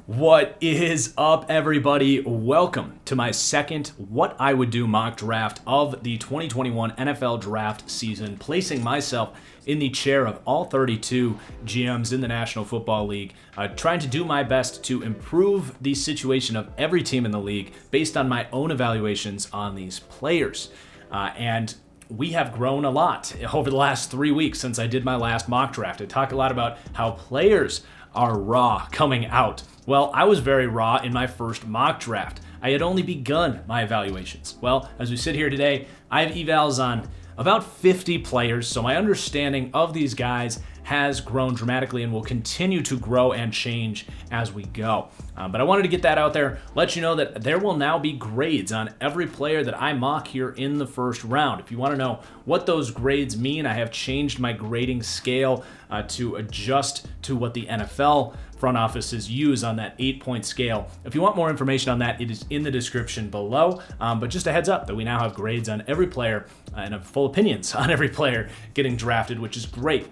What is up, everybody? Welcome to my second What I Would Do mock draft of the 2021 NFL draft season, placing myself in the chair of all 32 GMs in the National Football League, trying to do my best to improve the situation of every team in the league based on my own evaluations on these players. And we have grown a lot over the last 3 weeks since I did my last mock draft. I talk a lot about how players are raw coming out. Well, I was very raw in my first mock draft. I had only begun my evaluations. Well, as we sit here today, I have evals on about 50 players, so my understanding of these guys has grown dramatically and will continue to grow and change as we go. But I wanted to get that out there, let you know that there will now be grades on every player that I mock here in the first round. If you want to know what those grades mean, I have changed my grading scale to adjust to what the NFL front offices use on that 8-point scale. If you want more information on that, it is in the description below. But just a heads up that we now have grades on every player and have full opinions on every player getting drafted, which is great.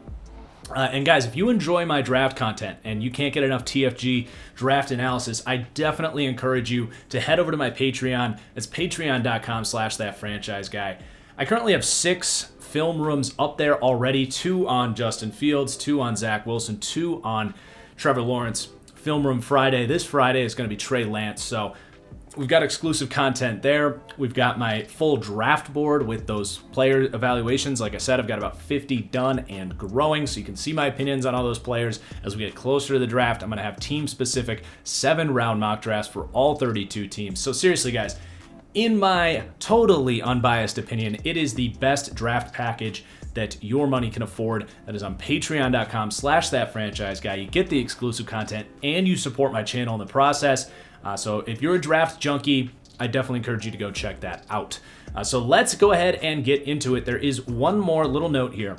And guys, if you enjoy my draft content and you can't get enough TFG draft analysis, I definitely encourage you to head over to my Patreon. It's patreon.com/ThatFranchiseGuy. I currently have 6 film rooms up there already, 2 on Justin Fields, 2 on Zach Wilson, 2 on Trevor Lawrence. Film room Friday. This Friday is going to be Trey Lance. So we've got exclusive content there. We've got my full draft board with those player evaluations. Like I said, I've got about 50 done and growing, so you can see my opinions on all those players. As we get closer to the draft, I'm going to have team-specific 7-round mock drafts for all 32 teams. So seriously, guys, in my totally unbiased opinion, it is the best draft package that your money can afford. That is on patreon.com/ThatFranchiseGuy. You get the exclusive content and you support my channel in the process. So if you're a draft junkie, I definitely encourage you to go check that out. So let's go ahead and get into it. There is one more little note here.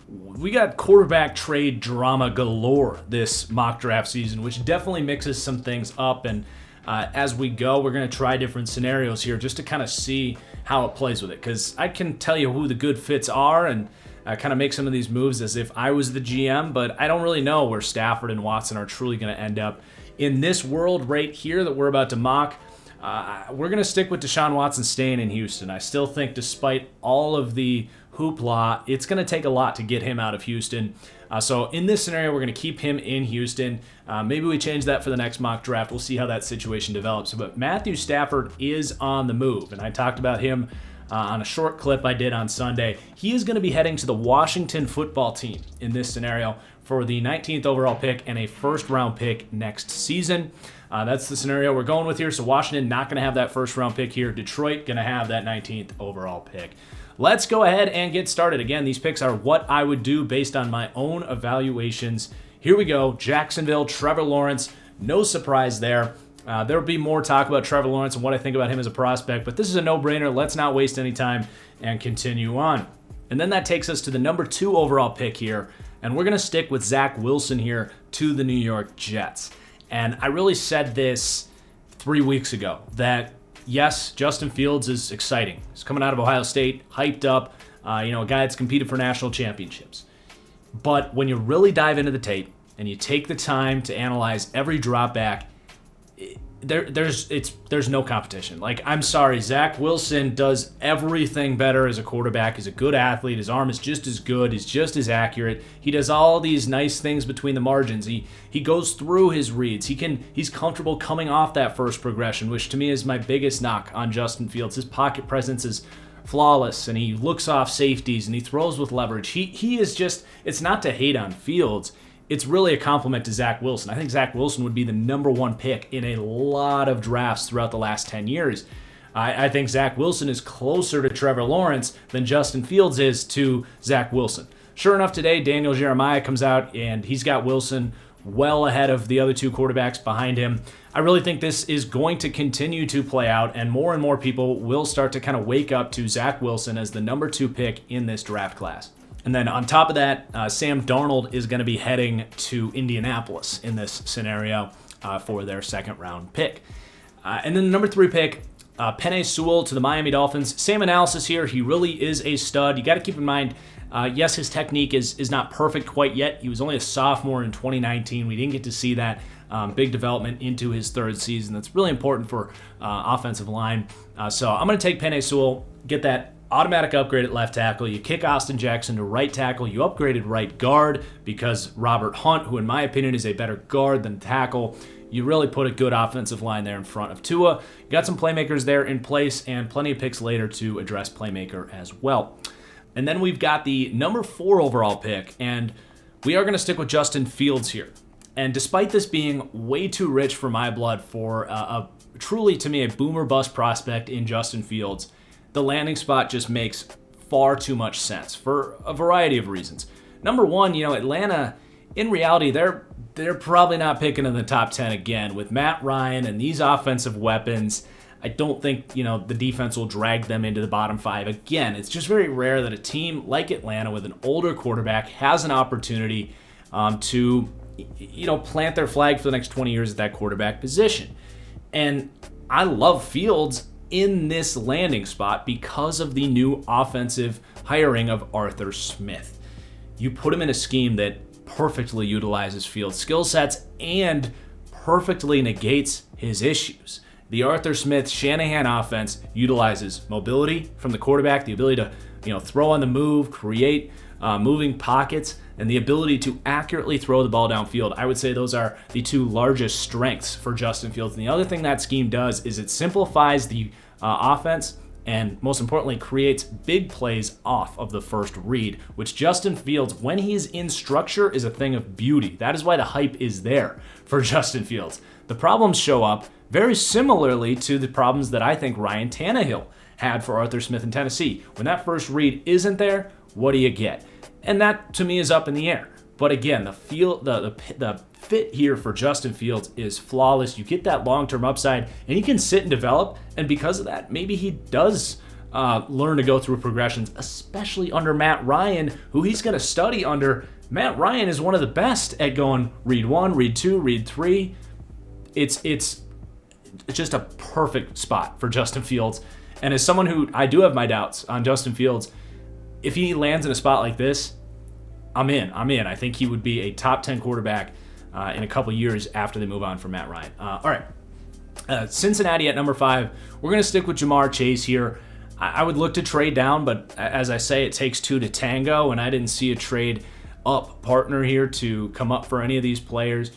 We got quarterback trade drama galore this mock draft season, which definitely mixes some things up. And as we go, we're going to try different scenarios here just to kind of see how it plays with it. Because I can tell you who the good fits are and kind of make some of these moves as if I was the GM, but I don't really know where Stafford and Watson are truly going to end up. In this world right here that we're about to mock, we're going to stick with Deshaun Watson staying in Houston. I still think despite all of the hoopla, it's going to take a lot to get him out of Houston. So in this scenario, we're going to keep him in Houston. Maybe we change that for the next mock draft. We'll see how that situation develops. But Matthew Stafford is on the move, and I talked about him on a short clip I did on Sunday. He is going to be heading to the Washington football team in this scenario for the 19th overall pick and a first-round pick next season. That's the scenario we're going with here. So Washington not going to have that first-round pick here. Detroit going to have that 19th overall pick. Let's go ahead and get started. Again, these picks are what I would do based on my own evaluations. Here we go. Jacksonville, Trevor Lawrence. No surprise there. There will be more talk about Trevor Lawrence and what I think about him as a prospect, but this is a no-brainer. Let's not waste any time and continue on. And then that takes us to the number 2 overall pick here, and we're going to stick with Zach Wilson here to the New York Jets. And I really said this 3 weeks ago that, yes, Justin Fields is exciting. He's coming out of Ohio State, hyped up, a guy that's competed for national championships. But when you really dive into the tape and you take the time to analyze every drop back, there's no competition. Like, I'm sorry, Zach Wilson does everything better as a quarterback. He's a good athlete. His arm is just as good. He's just as accurate. He does all these nice things between the margins. He goes through his reads. He's comfortable coming off that first progression, which to me is my biggest knock on Justin Fields. His pocket presence is flawless, and he looks off safeties, and he throws with leverage. He is just, it's not to hate on Fields. It's really a compliment to Zach Wilson. I think Zach Wilson would be the number 1 pick in a lot of drafts throughout the last 10 years. I think Zach Wilson is closer to Trevor Lawrence than Justin Fields is to Zach Wilson. Sure enough, today, Daniel Jeremiah comes out, and he's got Wilson well ahead of the other 2 quarterbacks behind him. I really think this is going to continue to play out, and more people will start to kind of wake up to Zach Wilson as the number 2 pick in this draft class. And then on top of that, Sam Darnold is going to be heading to Indianapolis in this scenario for their second-round pick. And then the number 3 pick, Penei Sewell to the Miami Dolphins. Same analysis here. He really is a stud. You got to keep in mind, yes, his technique is not perfect quite yet. He was only a sophomore in 2019. We didn't get to see that big development into his third season. That's really important for offensive line. So I'm going to take Penei Sewell, get that automatic upgrade at left tackle. You kick Austin Jackson to right tackle. You upgraded right guard because Robert Hunt, who in my opinion is a better guard than tackle, you really put a good offensive line there in front of Tua. You got some playmakers there in place and plenty of picks later to address playmaker as well. And then we've got the number 4 overall pick, and we are going to stick with Justin Fields here. And despite this being way too rich for my blood for truly, to me, a boomer bust prospect in Justin Fields, the landing spot just makes far too much sense for a variety of reasons. Number one, Atlanta, in reality, they're probably not picking in the top 10 again. With Matt Ryan and these offensive weapons, I don't think, the defense will drag them into the bottom 5 again. It's just very rare that a team like Atlanta with an older quarterback has an opportunity to, plant their flag for the next 20 years at that quarterback position. And I love Fields in this landing spot because of the new offensive hiring of Arthur Smith. You put him in a scheme that perfectly utilizes Fields' skill sets and perfectly negates his issues. The Arthur Smith Shanahan offense utilizes mobility from the quarterback, the ability to throw on the move, create moving pockets, and the ability to accurately throw the ball downfield. I would say those are the 2 largest strengths for Justin Fields. And the other thing that scheme does is it simplifies the offense and, most importantly, creates big plays off of the first read, which Justin Fields, when he's in structure, is a thing of beauty. That is why the hype is there for Justin Fields. The problems show up very similarly to the problems that I think Ryan Tannehill had for Arthur Smith in Tennessee. When that first read isn't there, what do you get? And that, to me, is up in the air. But again, the fit here for Justin Fields is flawless. You get that long-term upside, and he can sit and develop. And because of that, maybe he does learn to go through progressions, especially under Matt Ryan, who he's going to study under. Matt Ryan is one of the best at going read 1, read 2, read 3. It's just a perfect spot for Justin Fields. And as someone who I do have my doubts on Justin Fields, if he lands in a spot like this, I'm in. I think he would be a top 10 quarterback in a couple years after they move on from Matt Ryan. All right. Cincinnati at number 5. We're going to stick with Jamar Chase here. I would look to trade down, but as I say, it takes 2 to tango, and I didn't see a trade up partner here to come up for any of these players.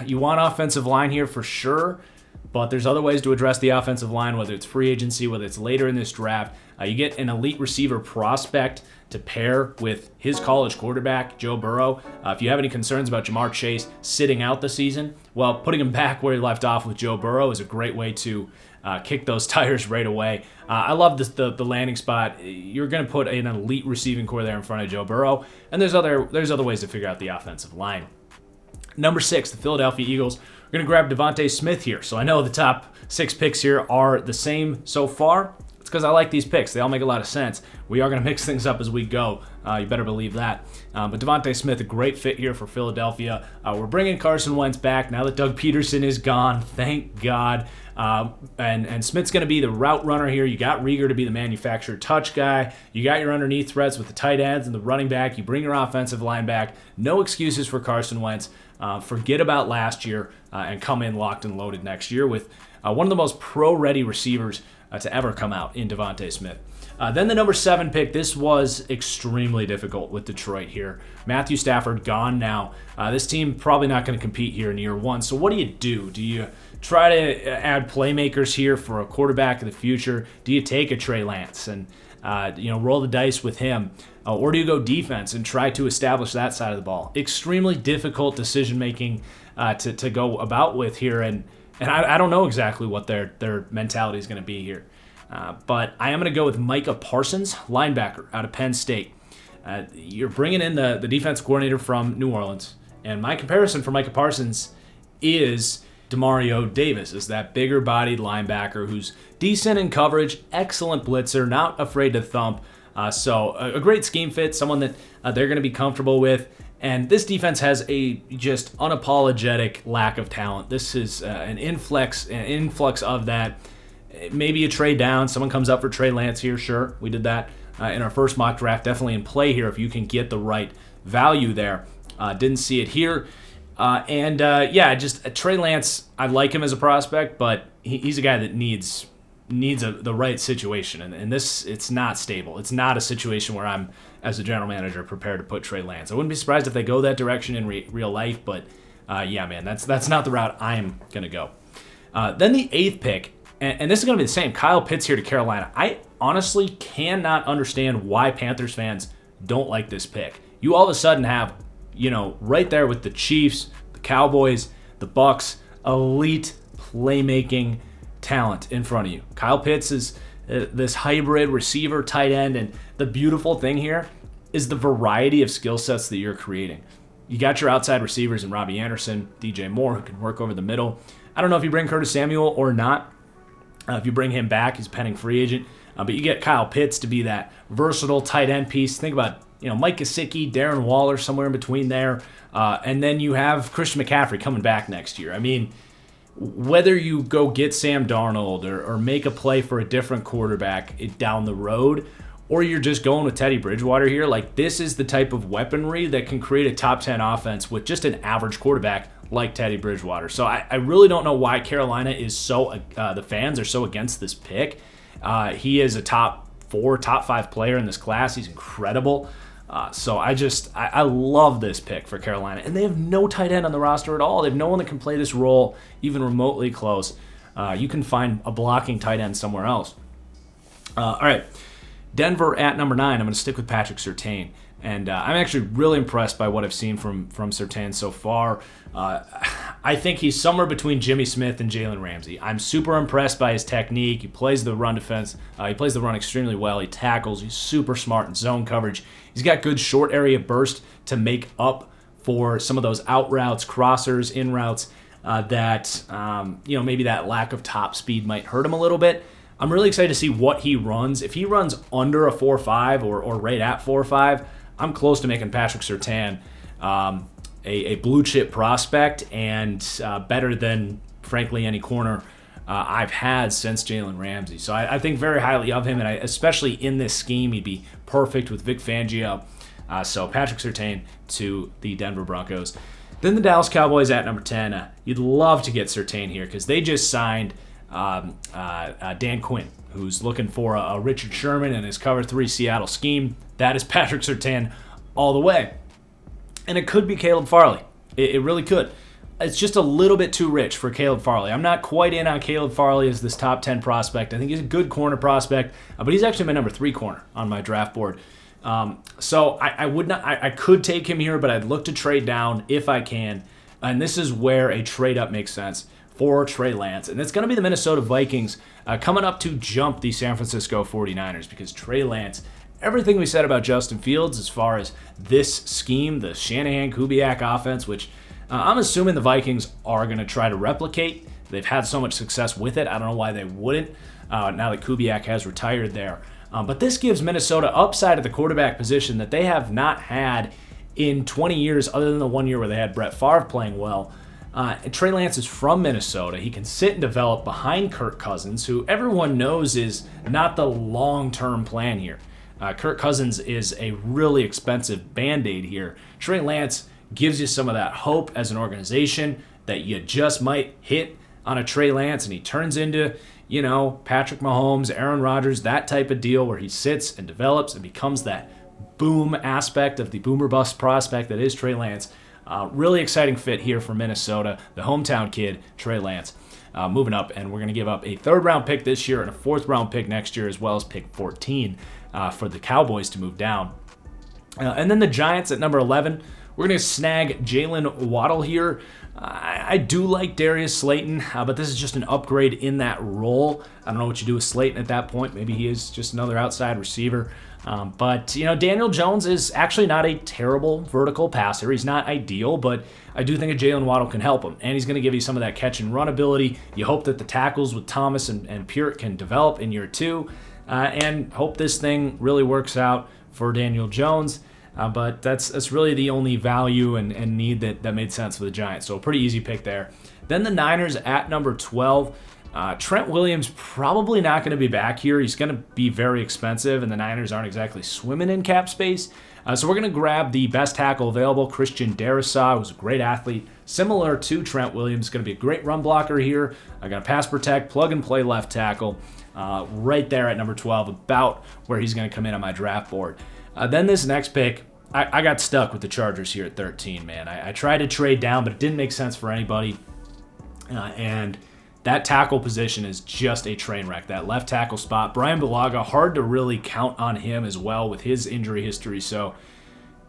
You want offensive line here for sure, but there's other ways to address the offensive line, whether it's free agency, whether it's later in this draft. You get an elite receiver prospect to pair with his college quarterback, Joe Burrow. If you have any concerns about Jamar Chase sitting out the season, well, putting him back where he left off with Joe Burrow is a great way to kick those tires right away. I love the landing spot. You're going to put an elite receiving core there in front of Joe Burrow, and there's other ways to figure out the offensive line. Number 6, the Philadelphia Eagles. We're going to grab Devontae Smith here. So I know the top 6 picks here are the same so far. It's because I like these picks. They all make a lot of sense. We are going to mix things up as we go. You better believe that. But Devontae Smith, a great fit here for Philadelphia. We're bringing Carson Wentz back now that Doug Peterson is gone. Thank God. And Smith's going to be the route runner here. You got Rieger to be the manufactured touch guy. You got your underneath threats with the tight ends and the running back. You bring your offensive line back. No excuses for Carson Wentz. Forget about last year and come in locked and loaded next year with one of the most pro-ready receivers to ever come out in Devontae Smith. Then the number 7 pick, this was extremely difficult with Detroit here. Matthew Stafford gone now. This team probably not going to compete here in year 1. So what do? Do you try to add playmakers here for a quarterback of the future? Do you take a Trey Lance and roll the dice with him? Or do you go defense and try to establish that side of the ball? Extremely difficult decision-making to go about with here, and I don't know exactly what their mentality is going to be here. But I am going to go with Micah Parsons, linebacker out of Penn State. You're bringing in the defense coordinator from New Orleans, and my comparison for Micah Parsons is Demario Davis, is that bigger-bodied linebacker who's decent in coverage, excellent blitzer, not afraid to thump. So a great scheme fit, someone that they're going to be comfortable with. And this defense has a just unapologetic lack of talent. This is an influx of that. maybe a trade down. Someone comes up for Trey Lance here. Sure, we did that in our first mock draft. Definitely in play here if you can get the right value there. Didn't see it here. Just Trey Lance, I like him as a prospect, but he's a guy that needs the right situation. And this, it's not stable. It's not a situation where I'm, as a general manager, prepared to put Trey Lance. I wouldn't be surprised if they go that direction in real life, but that's not the route I'm going to go. Then the 8th pick, and this is going to be the same. Kyle Pitts here to Carolina. I honestly cannot understand why Panthers fans don't like this pick. You all of a sudden have, right there with the Chiefs, the Cowboys, the Bucks, elite playmaking talent in front of you. Kyle Pitts is this hybrid receiver, tight end, and the beautiful thing here is the variety of skill sets that you're creating. You got your outside receivers in Robbie Anderson, DJ Moore, who can work over the middle. I don't know if you bring Curtis Samuel or not. If you bring him back, he's a pending free agent. But you get Kyle Pitts to be that versatile tight end piece. Think about Mike Gesicki, Darren Waller, somewhere in between there. And then you have Christian McCaffrey coming back next year. I mean, whether you go get Sam Darnold or make a play for a different quarterback down the road, or you're just going with Teddy Bridgewater here, like this is the type of weaponry that can create a top 10 offense with just an average quarterback like Teddy Bridgewater. So I really don't know why Carolina is the fans are so against this pick. He is a top 4, top 5 player in this class. He's incredible. So I love this pick for Carolina. And they have no tight end on the roster at all. They have no one that can play this role even remotely close. You can find a blocking tight end somewhere else. All right. Denver at number 9. I'm going to stick with Patrick Surtain. And I'm actually really impressed by what I've seen from Surtain so far. I think he's somewhere between Jimmy Smith and Jalen Ramsey. I'm super impressed by his technique. He plays the run defense. He plays the run extremely well. He tackles. He's super smart in zone coverage. He's got good short area burst to make up for some of those out routes, crossers, in routes that maybe that lack of top speed might hurt him a little bit. I'm really excited to see what he runs. If he runs under a 4.5 or right at 4.5, I'm close to making Patrick Surtain a blue chip prospect and better than, frankly, any corner I've had since Jalen Ramsey. So I think very highly of him, and especially in this scheme, he'd be perfect with Vic Fangio. So Patrick Surtain to the Denver Broncos. Then the Dallas Cowboys at number 10. You'd love to get Surtain here because they just signed Dan Quinn, who's looking for a Richard Sherman in his cover 3 Seattle scheme. That is Patrick Surtain all the way. And it could be Caleb Farley. It really could. It's just a little bit too rich for Caleb Farley. I'm not quite in on Caleb Farley as this top 10 prospect. I think he's a good corner prospect, but he's actually my number 3 corner on my draft board. So I could take him here, but I'd look to trade down if I can. And this is where a trade up makes sense for Trey Lance. And it's going to be the Minnesota Vikings coming up to jump the San Francisco 49ers because Trey Lance, everything we said about Justin Fields as far as this scheme, the Shanahan-Kubiak offense, which I'm assuming the Vikings are going to try to replicate. They've had so much success with it. I don't know why they wouldn't now that Kubiak has retired there. But this gives Minnesota upside at the quarterback position that they have not had in 20 years other than the 1 year where they had Brett Favre playing well. Trey Lance is from Minnesota. He can sit and develop behind Kirk Cousins, who everyone knows is not the long-term plan here. Kirk Cousins is a really expensive Band-Aid here. Trey Lance gives you some of that hope as an organization that you just might hit on a Trey Lance and he turns into, Patrick Mahomes, Aaron Rodgers, that type of deal where he sits and develops and becomes that boom aspect of the boomer bust prospect that is Trey Lance. Really exciting fit here for Minnesota. The hometown kid, Trey Lance, moving up, and we're going to give up a 3rd-round pick this year and a 4th-round pick next year, as well as pick 14 for the Cowboys to move down. And then the Giants at number 11. We're going to snag Jalen Waddle here. I do like Darius Slayton, but this is just an upgrade in that role. I don't know what you do with Slayton at that point. Maybe he is just another outside receiver. But Daniel Jones is actually not a terrible vertical passer. He's not ideal, but I do think a Jalen Waddle can help him. And he's going to give you some of that catch and run ability. You hope that the tackles with Thomas and Peart can develop in year 2. And hope this thing really works out for Daniel Jones. But that's really the only value and need that made sense for the Giants. So a pretty easy pick there. Then the Niners at number 12. Trent Williams probably not going to be back here. He's going to be very expensive, and the Niners aren't exactly swimming in cap space. So we're going to grab the best tackle available, Christian Darrisaw, who's a great athlete, similar to Trent Williams. Going to be a great run blocker here. I got a pass protect, plug and play left tackle, right there at number 12, about where he's going to come in on my draft board. Then this next pick, I got stuck with the Chargers here at 13, man. I tried to trade down, but it didn't make sense for anybody. And that tackle position is just a train wreck. That left tackle spot, Brian Bulaga, hard to really count on him as well with his injury history. So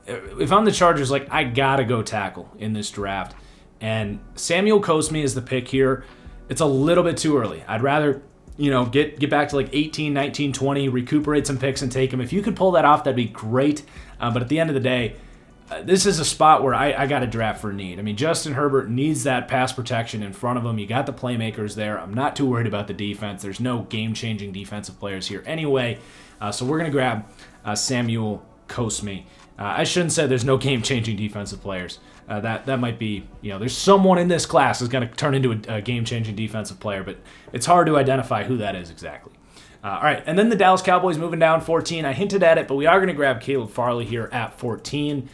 if I'm the Chargers, I got to go tackle in this draft. And Samuel Cosmi is the pick here. It's a little bit too early. I'd rather, get back to 18, 19, 20, recuperate some picks and take him. If you could pull that off, that'd be great. But at the end of the day, this is a spot where I got to draft for need. I mean, Justin Herbert needs that pass protection in front of him. You got the playmakers there. I'm not too worried about the defense. There's no game-changing defensive players here anyway. So we're going to grab Samuel Cosmi. I shouldn't say there's no game-changing defensive players. That might be, there's someone in this class who's going to turn into a game-changing defensive player, but it's hard to identify who that is exactly. All right, and then the Dallas Cowboys moving down 14. I hinted at it, but we are going to grab Caleb Farley here at 14.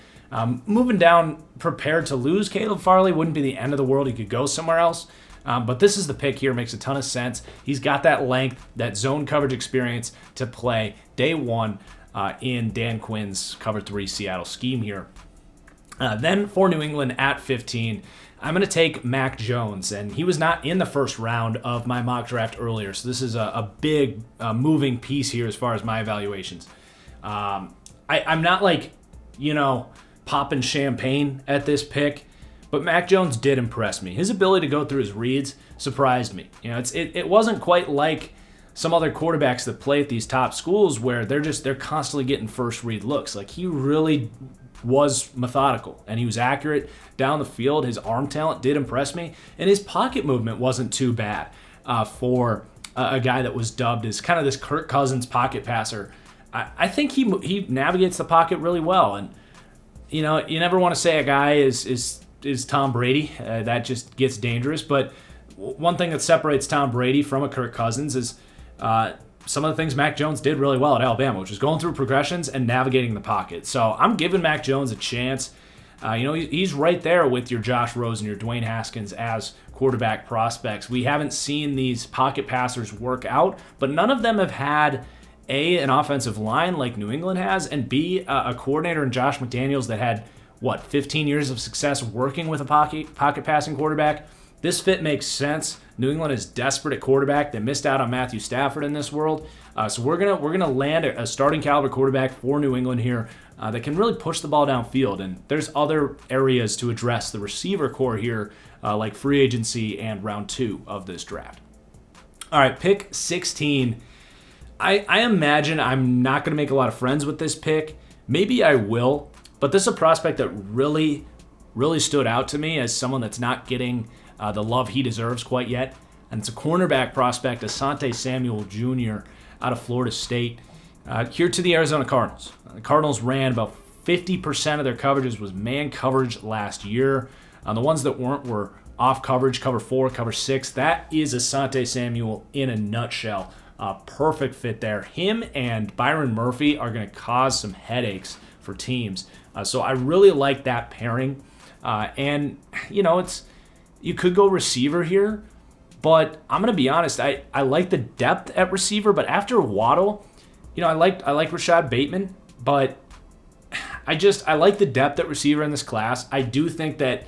Moving down, prepared to lose Caleb Farley. Wouldn't be the end of the world. He could go somewhere else. But this is the pick here. Makes a ton of sense. He's got that length, that zone coverage experience to play day one in Dan Quinn's cover 3 Seattle scheme here. Then for New England at 15, I'm going to take Mac Jones. And he was not in the first round of my mock draft earlier. So this is a big moving piece here as far as my evaluations. I'm not popping champagne at this pick, but Mac Jones did impress me. His ability to go through his reads surprised me. It wasn't quite like some other quarterbacks that play at these top schools where they're constantly getting first read looks. He really was methodical and he was accurate down the field. His arm talent did impress me, and his pocket movement wasn't too bad for a guy that was dubbed as kind of this Kirk Cousins pocket passer. I think he navigates the pocket really well, and you never want to say a guy is Tom Brady. That just gets dangerous. But one thing that separates Tom Brady from a Kirk Cousins is some of the things Mac Jones did really well at Alabama, which is going through progressions and navigating the pocket. So I'm giving Mac Jones a chance. He's right there with your Josh Rosen, your Dwayne Haskins as quarterback prospects. We haven't seen these pocket passers work out, but none of them have had an offensive line like New England has, and B, a coordinator in Josh McDaniels that had, 15 years of success working with a pocket passing quarterback. This fit makes sense. New England is desperate at quarterback. They missed out on Matthew Stafford in this world. So we're gonna land a starting caliber quarterback for New England here that can really push the ball downfield. And there's other areas to address the receiver core here, like free agency and round 2 of this draft. All right, pick 16. I imagine I'm not going to make a lot of friends with this pick. Maybe I will, but this is a prospect that really, really stood out to me as someone that's not getting the love he deserves quite yet. And it's a cornerback prospect, Asante Samuel Jr. out of Florida State. Here to the Arizona Cardinals. The Cardinals ran about 50% of their coverages was man coverage last year. The ones that weren't were off coverage, cover 4, cover 6. That is Asante Samuel in a nutshell. Perfect fit there. Him and Byron Murphy are going to cause some headaches for teams. So I really like that pairing. And, you could go receiver here, but I'm going to be honest. I like the depth at receiver, but after Waddle, I like Rashad Bateman, but I like the depth at receiver in this class. I do think that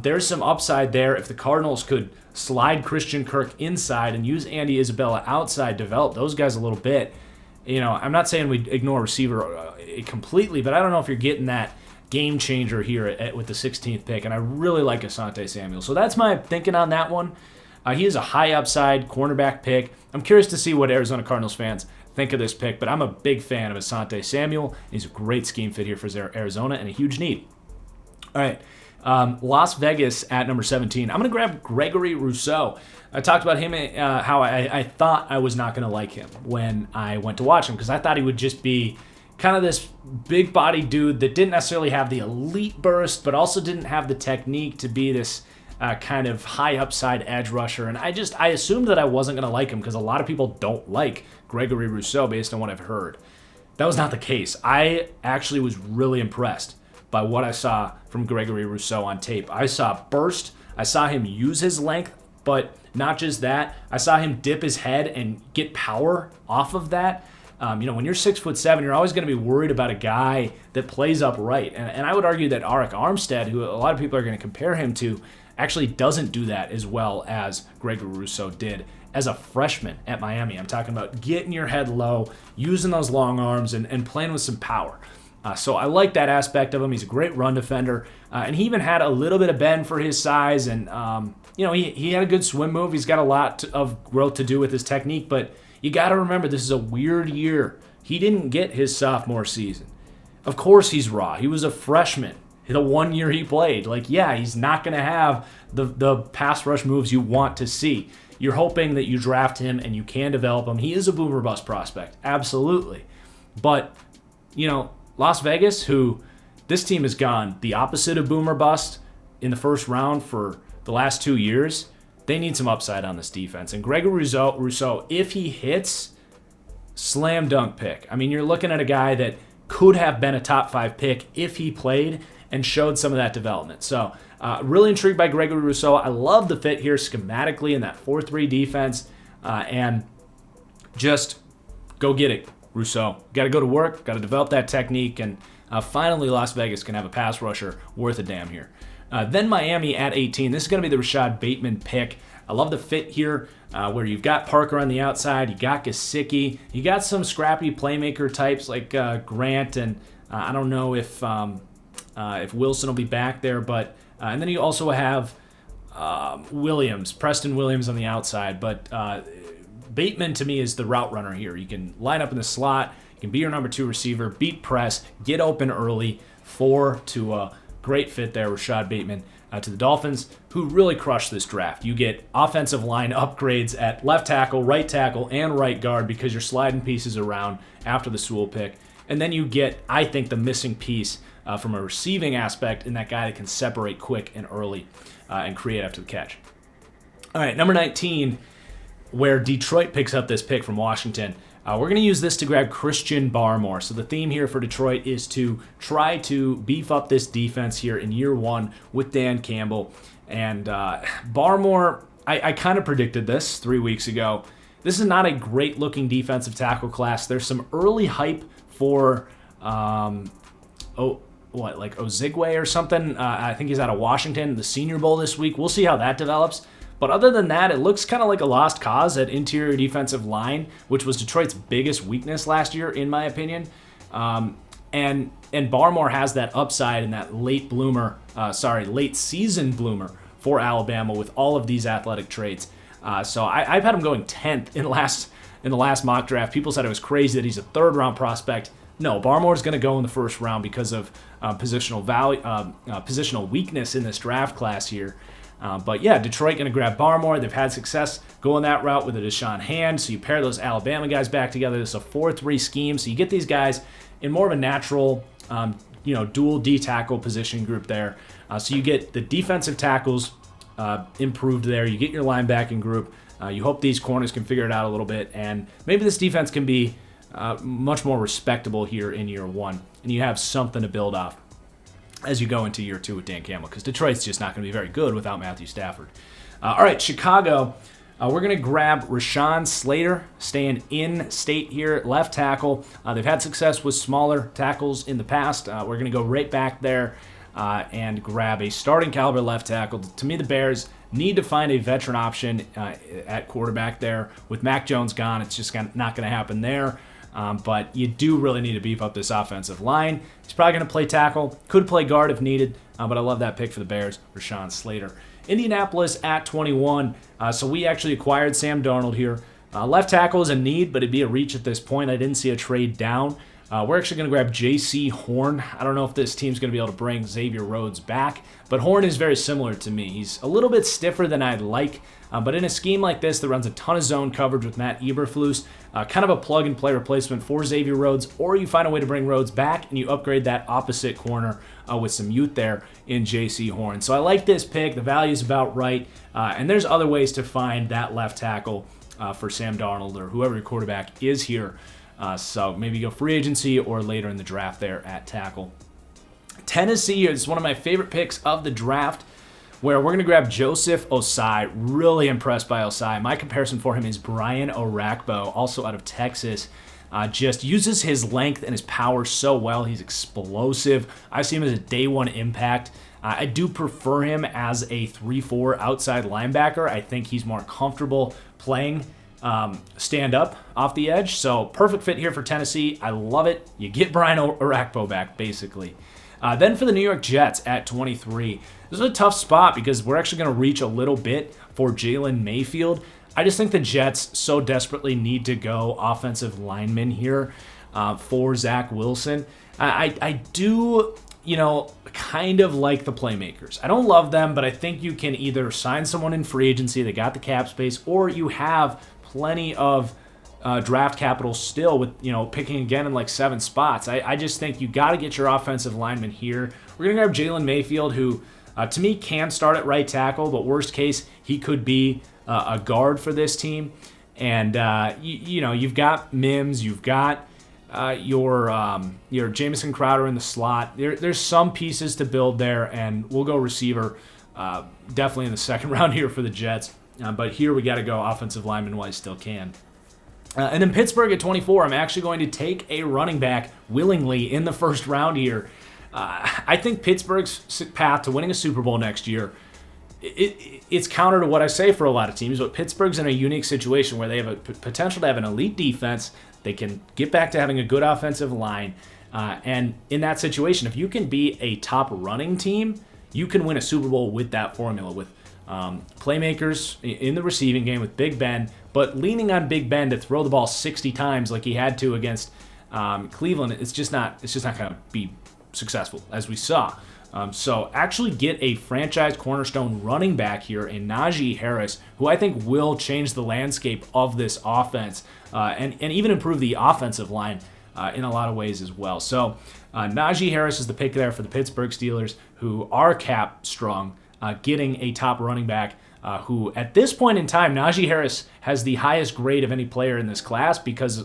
there's some upside there if the Cardinals could slide Christian Kirk inside and use Andy Isabella outside, develop those guys a little bit. I'm not saying we ignore receiver completely, but I don't know if you're getting that game changer here with the 16th pick, and I really like Asante Samuel. So that's my thinking on that one. He is a high upside cornerback pick. I'm curious to see what Arizona Cardinals fans think of this pick, but I'm a big fan of Asante Samuel. He's a great scheme fit here for Arizona and a huge need. All right. Las Vegas at number 17. I'm going to grab Gregory Rousseau. I talked about him, how I thought I was not going to like him when I went to watch him, because I thought he would just be kind of this big body dude that didn't necessarily have the elite burst, but also didn't have the technique to be this kind of high upside edge rusher. And I assumed that I wasn't going to like him because a lot of people don't like Gregory Rousseau based on what I've heard. That was not the case. I actually was really impressed by what I saw from Gregory Rousseau on tape. I saw burst. I saw him use his length, but not just that. I saw him dip his head and get power off of that. When you're 6'7", you're always going to be worried about a guy that plays upright. And I would argue that Arik Armstead, who a lot of people are going to compare him to, actually doesn't do that as well as Gregory Rousseau did as a freshman at Miami. I'm talking about getting your head low, using those long arms, and playing with some power. So I like that aspect of him. He's a great run defender. And he even had a little bit of bend for his size. And, he had a good swim move. He's got a lot of growth to do with his technique. But you got to remember, this is a weird year. He didn't get his sophomore season. Of course he's raw. He was a freshman the 1 year he played. He's not going to have the pass rush moves you want to see. You're hoping that you draft him and you can develop him. He is a boomer bust prospect, absolutely. But, Las Vegas, who this team has gone the opposite of boomer bust in the first round for the last 2 years, they need some upside on this defense. And Gregory Rousseau, if he hits, slam dunk pick. I mean, you're looking at a guy that could have been a top 5 pick if he played and showed some of that development. So really intrigued by Gregory Rousseau. I love the fit here schematically in that 4-3 defense. And just go get it, Rousseau. Got to go to work, got to develop that technique, and finally Las Vegas can have a pass rusher worth a damn here. Then Miami at 18. This is going to be the Rashad Bateman pick. I love the fit here where you've got Parker on the outside, you got Gesicki, you got some scrappy playmaker types like Grant, and I don't know if Wilson will be back there, but and then you also have Preston Williams on the outside, but Bateman to me is the route runner here. You can line up in the slot, you can be your number 2 receiver, beat press, get open early, 4 to a great fit there, Rashad Bateman to the Dolphins, who really crushed this draft. You get offensive line upgrades at left tackle, and right guard because you're sliding pieces around after the Sewell pick. And then you get, I think, the missing piece from a receiving aspect in that guy that can separate quick and early and create after the catch. All right, number 19, where Detroit picks up this pick from Washington. We're going to use this to grab Christian Barmore. So the theme here for Detroit is to try to beef up this defense here in year 1 with Dan Campbell. And Barmore, I kind of predicted this 3 weeks ago. This is not a great-looking defensive tackle class. There's some early hype for, Ozigwe or something. I think he's out of Washington, the Senior Bowl this week. We'll see how that develops. But other than that, it looks kind of like a lost cause at interior defensive line, which was Detroit's biggest weakness last year, in my opinion. And Barmore has that upside and that late season bloomer for Alabama with all of these athletic traits. So I've had him going 10th in the last mock draft. People said it was crazy that he's a 3rd round prospect. No, Barmore's going to go in the 1st round because of positional weakness in this draft class here. But yeah, Detroit going to grab Barmore. They've had success going that route with a Deshaun Hand. So you pair those Alabama guys back together. This is a 4-3 scheme. So you get these guys in more of a natural, dual D-tackle position group there. So you get the defensive tackles improved there. You get your linebacking group. You hope these corners can figure it out a little bit. And maybe this defense can be much more respectable here in year 1. And you have something to build off as you go into year 2 with Dan Campbell, because Detroit's just not going to be very good without Matthew Stafford. All right, Chicago, we're going to grab Rashawn Slater, staying in state here at left tackle. They've had success with smaller tackles in the past. We're going to go right back there and grab a starting caliber left tackle. To me, the Bears need to find a veteran option at quarterback there. With Mac Jones gone, it's just not going to happen there. But you do really need to beef up this offensive line. He's probably going to play tackle, could play guard if needed, but I love that pick for the Bears, Rashawn Slater. Indianapolis at 21. So we actually acquired Sam Darnold here. Left tackle is a need, but it'd be a reach at this point. I didn't see a trade down. We're actually going to grab J.C. Horn. I don't know if this team's going to be able to bring Xavier Rhodes back, but Horn is very similar to me. He's a little bit stiffer than I'd like, but in a scheme like this that runs a ton of zone coverage with Matt Eberflus, kind of a plug-and-play replacement for Xavier Rhodes, or you find a way to bring Rhodes back and you upgrade that opposite corner with some youth there in J.C. Horn. So I like this pick. The value is about right, and there's other ways to find that left tackle for Sam Darnold or whoever your quarterback is here. So maybe go free agency or later in the draft there at tackle. Tennessee is one of my favorite picks of the draft, where we're going to grab Joseph Osai. Really impressed by Osai. My comparison for him is Brian Orakpo, also out of Texas. Just uses his length and his power so well. He's explosive. I see him as a day one impact. I do prefer him as a 3-4 outside linebacker. I think he's more comfortable playing stand up off the edge. So perfect fit here for Tennessee. I love it. You get Brian Orakpo back, basically. Then for the New York Jets at 23. This is a tough spot because we're actually going to reach a little bit for Jalen Mayfield. I just think the Jets so desperately need to go offensive lineman here for Zach Wilson. I do, kind of like the playmakers. I don't love them, but I think you can either sign someone in free agency that got the cap space, or you have plenty of draft capital still with, picking again in like 7 spots. I just think you got to get your offensive lineman here. We're going to grab Jalen Mayfield, who to me can start at right tackle, but worst case, he could be a guard for this team. And, you've got Mims, you've got your Jamison Crowder in the slot. There's some pieces to build there, and we'll go receiver definitely in the second round here for the Jets. But here we got to go offensive lineman while I still can. And then Pittsburgh at 24, I'm actually going to take a running back willingly in the first round here. I think Pittsburgh's path to winning a Super Bowl next year, it's counter to what I say for a lot of teams, but Pittsburgh's in a unique situation where they have a potential to have an elite defense. They can get back to having a good offensive line. And in that situation, if you can be a top running team, you can win a Super Bowl with that formula, with playmakers in the receiving game with Big Ben, but leaning on Big Ben to throw the ball 60 times like he had to against Cleveland, it's just not going to be successful, as we saw. So actually get a franchise cornerstone running back here in Najee Harris, who I think will change the landscape of this offense and even improve the offensive line in a lot of ways as well. So Najee Harris is the pick there for the Pittsburgh Steelers, who are cap strong, getting a top running back who at this point in time, Najee Harris has the highest grade of any player in this class because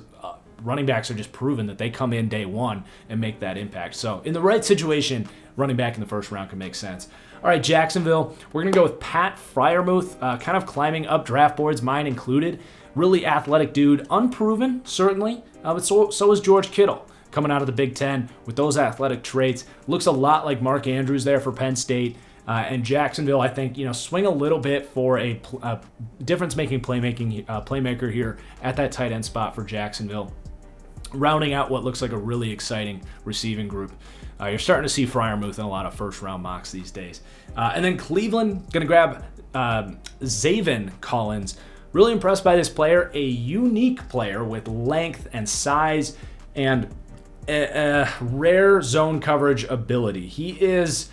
running backs are just proven that they come in day one and make that impact. So in the right situation, running back in the first round can make sense. All right, Jacksonville, we're going to go with Pat Freiermuth, kind of climbing up draft boards, mine included. Really athletic dude, unproven, certainly, but so is George Kittle, coming out of the Big Ten with those athletic traits. Looks a lot like Mark Andrews there for Penn State. And Jacksonville, I think, swing a little bit for a difference-making playmaker here at that tight end spot for Jacksonville, rounding out what looks like a really exciting receiving group. You're starting to see Freiermuth in a lot of first-round mocks these days. And then Cleveland, going to grab Zaven Collins. Really impressed by this player, a unique player with length and size and a rare zone coverage ability. He is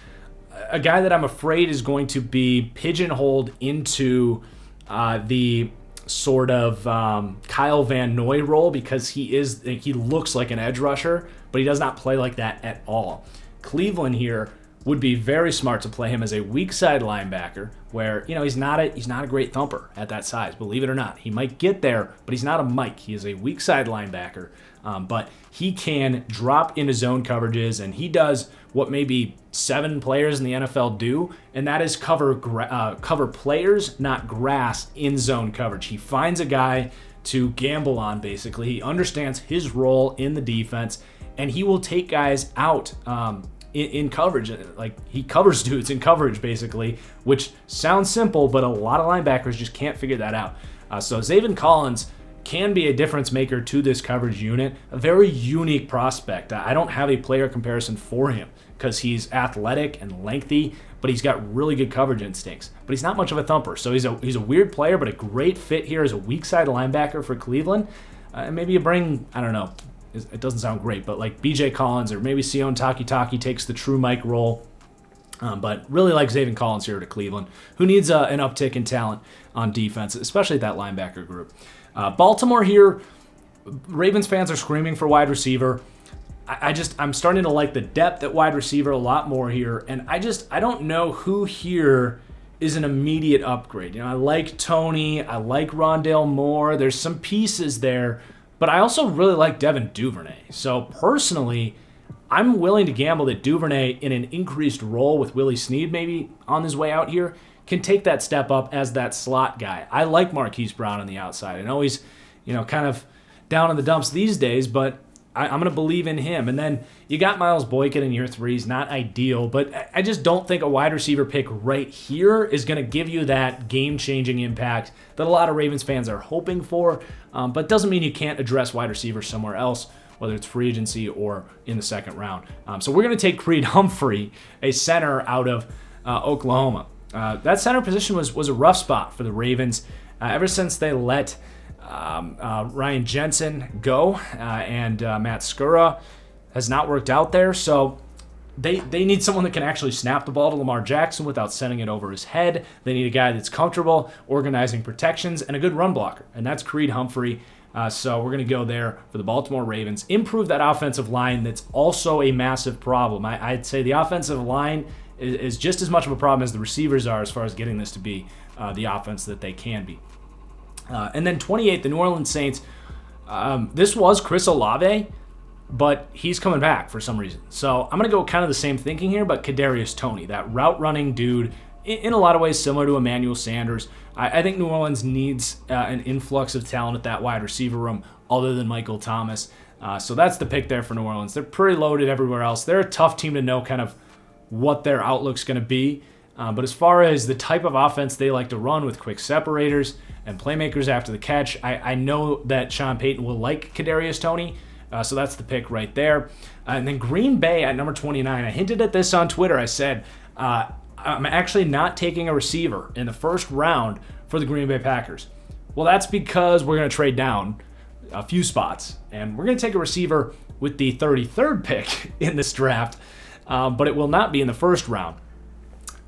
a guy that I'm afraid is going to be pigeonholed into the sort of Kyle Van Noy role because he looks like an edge rusher, but he does not play like that at all. Cleveland here would be very smart to play him as a weak side linebacker where, he's not a great thumper at that size, believe it or not. He might get there, but he's not a Mike. He is a weak side linebacker, but he can drop into zone coverages, and he does what maybe 7 players in the NFL do, and that is cover players, not grass, in zone coverage. He finds a guy to gamble on, basically. He understands his role in the defense, and he will take guys out in coverage. Like, he covers dudes in coverage, basically, which sounds simple, but a lot of linebackers just can't figure that out. So Zaven Collins can be a difference maker to this coverage unit. A very unique prospect. I don't have a player comparison for him because he's athletic and lengthy, but he's got really good coverage instincts. But he's not much of a thumper. So he's a weird player, but a great fit here as a weak side linebacker for Cleveland. And maybe you bring, it doesn't sound great, but like B.J. Collins or maybe Sion Takitaki takes the true Mike role. But really like Zaven Collins here to Cleveland, who needs an uptick in talent on defense, especially at that linebacker group. Baltimore here, Ravens fans are screaming for wide receiver. I'm starting to like the depth at wide receiver a lot more here, and I don't know who here is an immediate upgrade. I like Tony, I like Rondale Moore. There's some pieces there, but I also really like Devin Duvernay. So personally, I'm willing to gamble that Duvernay, in an increased role with Willie Snead maybe on his way out here, can take that step up as that slot guy. I like Marquise Brown on the outside. I know he's, kind of down in the dumps these days, but I'm going to believe in him. And then you got Miles Boykin in year 3. He's not ideal, but I just don't think a wide receiver pick right here is going to give you that game-changing impact that a lot of Ravens fans are hoping for, but doesn't mean you can't address wide receiver somewhere else, whether it's free agency or in the second round. So we're going to take Creed Humphrey, a center out of Oklahoma. That center position was a rough spot for the Ravens ever since they let Ryan Jensen go, and Matt Skura has not worked out there. So they need someone that can actually snap the ball to Lamar Jackson without sending it over his head. They need a guy that's comfortable organizing protections and a good run blocker, and that's Creed Humphrey. So we're going to go there for the Baltimore Ravens. Improve that offensive line that's also a massive problem. I'd say the offensive line is just as much of a problem as the receivers are as far as getting this to be the offense that they can be. And then 28, the New Orleans Saints. This was Chris Olave, but he's coming back for some reason. So I'm going to go kind of the same thinking here, but Kadarius Toney, that route-running dude, in a lot of ways similar to Emmanuel Sanders. I think New Orleans needs an influx of talent at that wide receiver room other than Michael Thomas. So that's the pick there for New Orleans. They're pretty loaded everywhere else. They're a tough team to know kind of what their outlook's going to be. But as far as the type of offense they like to run with quick separators and playmakers after the catch, I know that Sean Payton will like Kadarius Toney. So that's the pick right there. And then Green Bay at number 29. I hinted at this on Twitter. I said, I'm actually not taking a receiver in the first round for the Green Bay Packers. Well, that's because we're going to trade down a few spots, and we're going to take a receiver with the 33rd pick in this draft, but it will not be in the first round.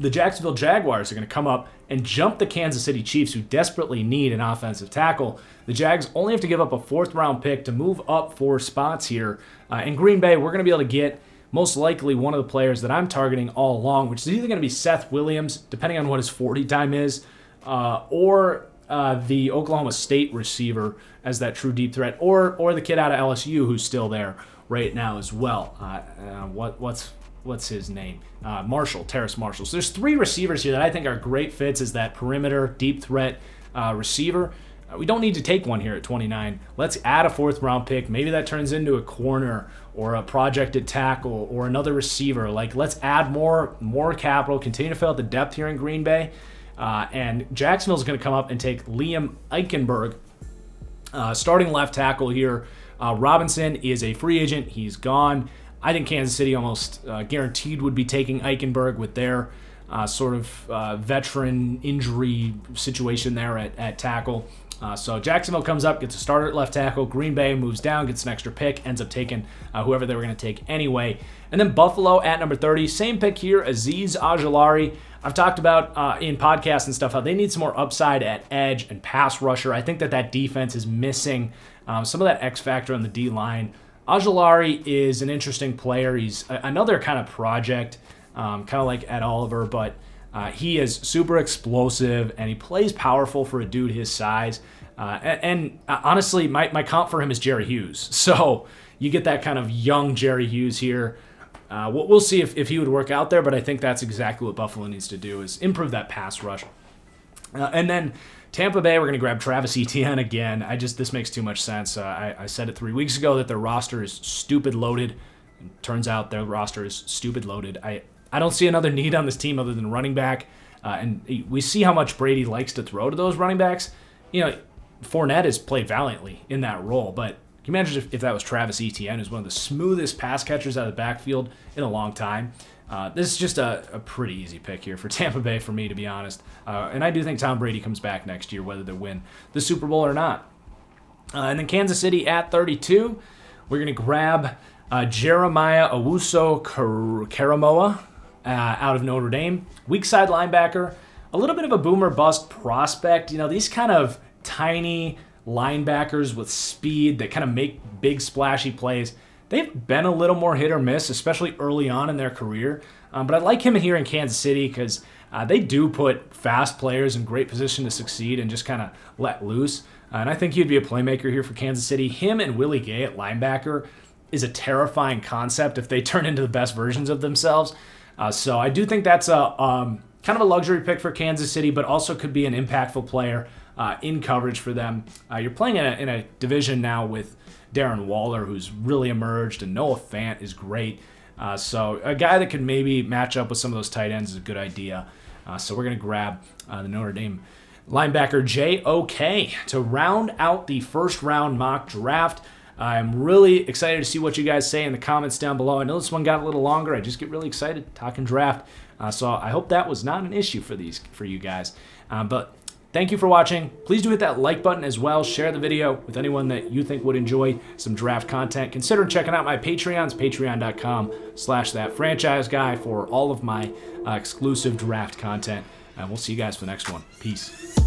The Jacksonville Jaguars are going to come up and jump the Kansas City Chiefs, who desperately need an offensive tackle. The Jags only have to give up a 4th-round pick to move up 4 spots here. In Green Bay, we're going to be able to get most likely one of the players that I'm targeting all along, which is either going to be Seth Williams, depending on what his 40 time is, or the Oklahoma State receiver as that true deep threat, or the kid out of LSU who's still there right now as well. What's his name? Terrace Marshall. So there's 3 receivers here that I think are great fits as that perimeter deep threat receiver. We don't need to take one here at 29. Let's add a 4th-round pick. Maybe that turns into a corner or a projected tackle or another receiver. Let's add more capital, continue to fill out the depth here in Green Bay. And Jacksonville's going to come up and take Liam Eichenberg, starting left tackle here. Robinson is a free agent. He's gone. I think Kansas City almost guaranteed would be taking Eichenberg with their sort of veteran injury situation there at tackle. So Jacksonville comes up, gets a starter at left tackle. Green Bay moves down, gets an extra pick, ends up taking whoever they were going to take anyway. And then Buffalo at number 30, same pick here, Azeez Ojulari. I've talked about in podcasts and stuff how they need some more upside at edge and pass rusher. I think that defense is missing some of that X factor on the D-line. Ojulari is an interesting player. He's another kind of project, kind of like Ed Oliver, but he is super explosive, and he plays powerful for a dude his size. And honestly, my comp for him is Jerry Hughes. So you get that kind of young Jerry Hughes here. We'll see if he would work out there, but I think that's exactly what Buffalo needs to do is improve that pass rush. And then Tampa Bay, we're going to grab Travis Etienne again. This makes too much sense. I said it 3 weeks ago that their roster is stupid loaded. It turns out their roster is stupid loaded. I don't see another need on this team other than running back. And we see how much Brady likes to throw to those running backs. Fournette has played valiantly in that role, but can you imagine if that was Travis Etienne, who's one of the smoothest pass catchers out of the backfield in a long time? This is just a pretty easy pick here for Tampa Bay for me, to be honest. And I do think Tom Brady comes back next year, whether they win the Super Bowl or not. And then Kansas City at 32. We're going to grab Jeremiah Owusu-Karamoah out of Notre Dame. Weak side linebacker. A little bit of a boomer bust prospect. You know, these kind of tiny linebackers with speed that kind of make big splashy plays, they've been a little more hit or miss, especially early on in their career. But I like him here in Kansas City because they do put fast players in great position to succeed and just kind of let loose. And I think he'd be a playmaker here for Kansas City. Him and Willie Gay at linebacker is a terrifying concept if they turn into the best versions of themselves. So I do think that's a kind of a luxury pick for Kansas City, but also could be an impactful player in coverage for them. You're playing in a division now with Darren Waller, who's really emerged, and Noah Fant is great. So a guy that could maybe match up with some of those tight ends is a good idea. So we're going to grab the Notre Dame linebacker J.O.K. to round out the first round mock draft. I'm really excited to see what you guys say in the comments down below. I know this one got a little longer. I just get really excited talking draft. So I hope that was not an issue for you guys. But thank you for watching. Please do hit that like button as well. Share the video with anyone that you think would enjoy some draft content. Consider checking out my Patreons, patreon.com/ThatFranchiseGuy for all of my exclusive draft content. And we'll see you guys for the next one. Peace.